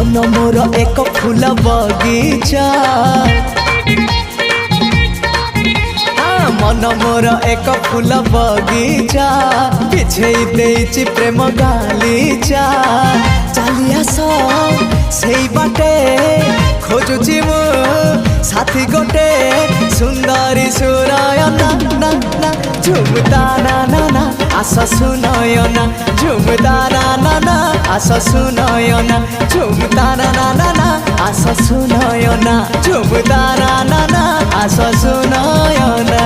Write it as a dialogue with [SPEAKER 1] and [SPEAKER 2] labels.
[SPEAKER 1] मन मोर एक फूल बगीचा मन मोर एक फूल बगीचा पिछे देइछि प्रेम गालीचा चली आस सेई बाटे खोजुछि मु साथी गोटे सुंदरी सुनयना ना ना झुमता ना ना ना आस सुनयना झुमता ना ना ना आस सुनयना झुमता ना ना ना ना आस सुनयना झुमता ना ना ना आस सुनयना।